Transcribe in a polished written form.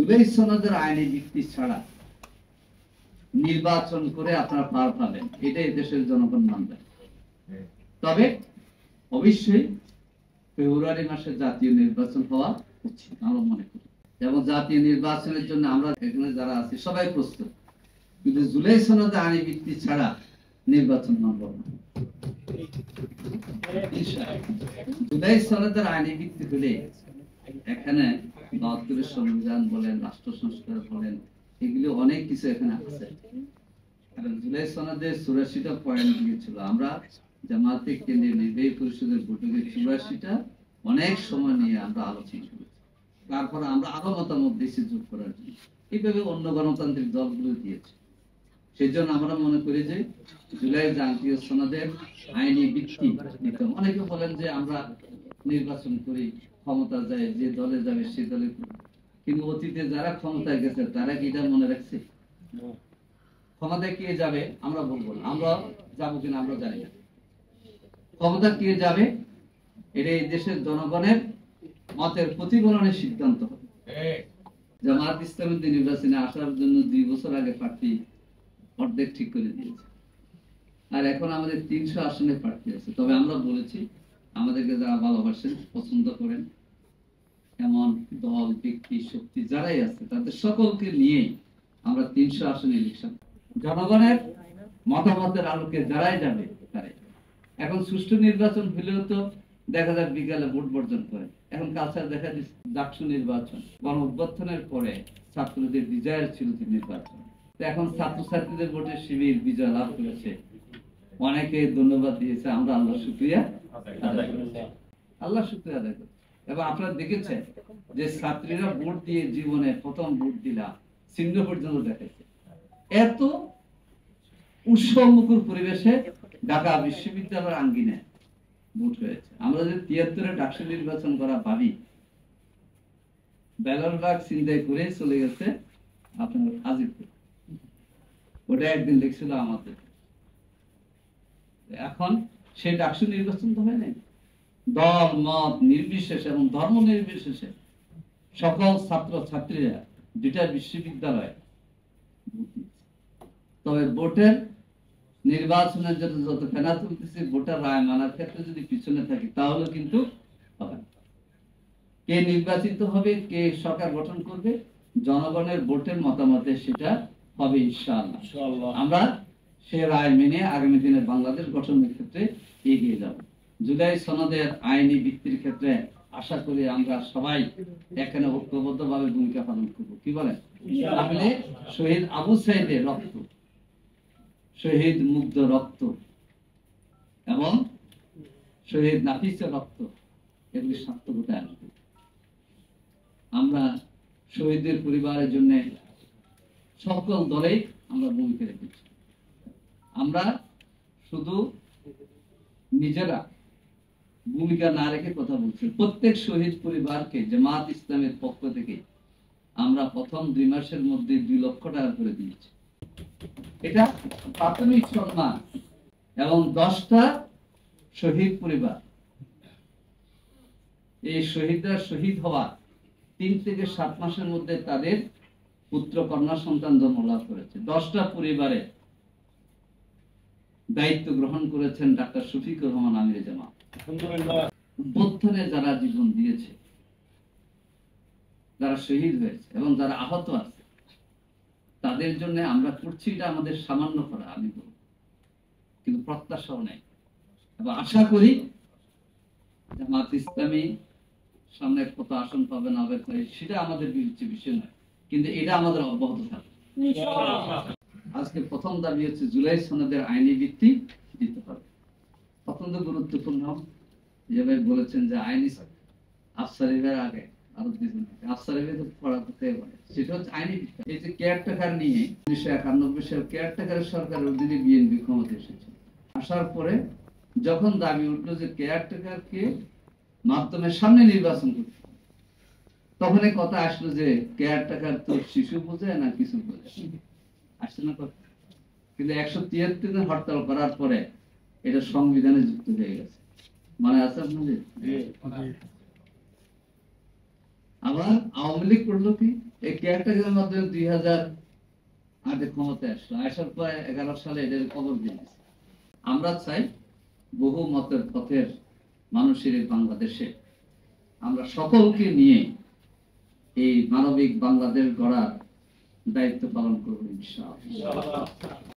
জুলাই সনদের আইনি ভিত্তি ছাড়া নির্বাচন করে আপনারা পার পাবেন, এটাই দেশের জনগণ মানবে। তবে অবশ্যই ফেব্রুয়ারি মাসে জাতীয় নির্বাচন হওয়া উচিত আমরা মনে করি, এবং জাতীয় নির্বাচনের জন্য আমরা এখানে যারা আছি সবাই প্রস্তুত, কিন্তু জুলাই সনদে আইনি ভিত্তি ছাড়া নির্বাচন মানব না। জুলাই সনদের আইনি ভিত্তি হলে এখানে ৭২ সংবিধান বলেন, রাষ্ট্র সংস্কার বলেন, এগুলো অনেক কিছু এখানে আছে। কারণ জুলাই সনদে ৮৪টা পয়েন্ট দিয়েছিল, আমরা জামায়াতে কেন্দ্রীয় নির্বাহী পরিষদের বৈঠকে ৮৪টা অনেক সময় নিয়ে আমরা আলোচনা করেছি। তারপরে আমরা আরো মতামত দিয়েছি যোগ করার জন্য, এইভাবে অন্য গণতান্ত্রিক দলগুলো দিয়েছে। সেই জন্য আমরা মনে করি যে জুলাই জাতীয় সনদের আইনি ভিত্তি দিতে। অনেকে বলেন যে আমরা নির্বাচন করি, ক্ষমতা যায়, যে দলে যাবে সে দলে, কিন্তু অতীতে যারা ক্ষমতায় গেছে তারা কি এটা মনে রাখছে? ক্ষমতায় কে যাবে আমরা বলবো না, আমরা যাবো কিনা আমরা জানি না। ক্ষমতা কে যাবে এটা এই দেশের জনগণের মতের প্রতিফলনের সিদ্ধান্ত হবে। জামায়াত ইসলামী নির্বাচনে আসার জন্য ২ বছর আগে প্রার্থী অর্ধেক ঠিক করে দিয়েছে, আর এখন আমাদের ৩০০ আসনে প্রার্থী আছে। তবে আমরা বলেছি আমাদেরকে যারা ভালোবাসেন, পছন্দ করেন, এমন দল, ব্যক্তি, শক্তি যারাই আছে তাদের সকলকে নিয়ে আমরা ৩০০ আসনে ইলেকশন, জনগণের মতামতের আলোকে যারাই যাবে তারাই। এখন সুষ্ঠু নির্বাচন হলেও তো দেখা যায় বিকালে ভোট বর্জন করে। এখন কালচার দেখা দিচ্ছে ডাকসু নির্বাচন, গণ অভ্যুত্থানের পরে ছাত্রদের বিজয়ের ছিল নির্বাচন, এখন ছাত্রছাত্রীদের ভোটে শিবির বিজয় লাভ করেছে। অনেকে ধন্যবাদ দিয়েছে, আমরা আল্লাহ শুকরিয়া আদায় করেছি, আল্লাহ শুকরিয়া আদায় করেছি। এবং আপনারা দেখেছেন যে ছাত্রীরা ভোট দিয়ে জীবনে প্রথম ভোট দিলা চিহ্ন পর্যন্ত দেখাইছে। এত উৎসবমুখর পরিবেশে ঢাকা বিশ্ববিদ্যালয়ের আঙ্গিনায় ভোট হয়েছে। আমরা যে ৭৩-এ ডাকসু নির্বাচন করা ভাবি, বেলরবাগ চিন্তায় করে চলে গেছে আপনার হাজিরপুর, ওটা একদিন লিখছিল আমাদের। এখন সেই ডাকসু নির্বাচন তো হয় নাই, দল মত নির্বিশেষে এবং ধর্ম নির্বিশেষে সকল ছাত্র ছাত্রীরা ২টা বিশ্ববিদ্যালয়ে ভোট দিচ্ছে। তবে ভোটের নির্বাচনের জন্য যত ফেনা তুলতেছে, ভোটার রায় মানার ক্ষেত্রে যদি পিছনে থাকে তাহলে কিন্তু হবে না। কে নির্বাচিত হবে, কে সরকার গঠন করবে, জনগণের ভোটের মতামতে সেটা হবে ইনশাআল্লাহ। আমরা সে রায় মেনে আগামী দিনে বাংলাদেশ গঠনের ক্ষেত্রে এগিয়ে যাব। জুলাই সনদের আইনি ভিত্তির ক্ষেত্রে আশা করি আমরা সবাই এখানে ঐক্যবদ্ধভাবে ভূমিকা পালন করব। কি বলেন? তাহলে শহীদ আবু সাইদের রক্ত, শহীদ মুগ্ধ রক্ত এবং শহীদ নাফিসের রক্ত, এগুলি সার্থকতায় আসবে। আমরা শহীদদের পরিবারের জন্য সকল দলেই আমরা ভূমিকা রেখেছি। আমরা শুধু নিজেরা ভূমিকা না রেখে কথা বলছি, প্রত্যেক শহীদ পরিবারকে জামায়াত ইসলামের পক্ষ থেকে আমরা প্রথম ২ মাসের মধ্যে ২ লক্ষ টাকা করে দিয়েছি। এটা প্রাথমিক সম্মান। এবং 10টা শহীদ পরিবার, এই শহীদরা শহীদ হওয়া ৩ থেকে ৭ মাসের মধ্যে তাদের পুত্র কন্যা সন্তান জন্ম লাভ করেছে। 10টা পরিবারে দায়িত্ব গ্রহণ করেছেন ডাক্তার শফিকুর রহমান আমির জামাত। অভ্যুত্থানে যারা জীবন দিয়েছে, যারা শহীদ হয়েছে এবং যারা আহত আছে, তাদের জন্য আমরা করছি, এটা আমাদের সামান্য করা আমি বলব, কিন্তু প্রত্যাশাও নেই। এবং আশা করি জামাত ইসলামী সামনে কত আসন পাবে না হবে সেটা আমাদের বিষয় নয়, কিন্তু এটা আমাদের অব্যাহত থাকবে। আজকে প্রথম দাবি হচ্ছে জুলাই সনদের আইনি ভিত্তি দিতে হবে। অত্যন্ত গুরুত্বপূর্ণ, যেভাবে বলেছেন যে আইনি আফসারিদের আগে আরো দুজন আফসারিদের পড়া করতে পারে, সেটা হচ্ছে আইনি ভিত্তি। এই যে কেয়ারটেকার নিয়ে ১৯৯১ সালে কেয়ারটেকারের সরকারের অধীনে বিএনপি ক্ষমতা এসেছে। আসার পরে যখন দাবি উঠলো যে কেয়ারটেকারকে মাধ্যমের সামনে নির্বাচন করতে, তখন কথা আসলো যে কেয়ারটেকার তো শিশু বোঝায় না কিছু বোঝায়, আসছে না কথা। কিন্তু ১৭৩ দিন হরতাল করার পরে এটা সংবিধানে যুক্ত হয়ে গেছে, মানে আছে আপনাদের। আবার আওয়ামী লীগ করলো কি, এই কেয়ারটেকারের মাধ্যমে 2008 ক্ষমতায় আসলো, আসার পর 11 সালে এদের কবর দিয়েছে। আমরা চাই বহু মতের পথের মানুষের এই বাংলাদেশে আমরা সকলকে নিয়ে এই মানবিক বাংলাদেশ গড়ার দায়িত্ব পালন করবো ইনশাআল্লাহ।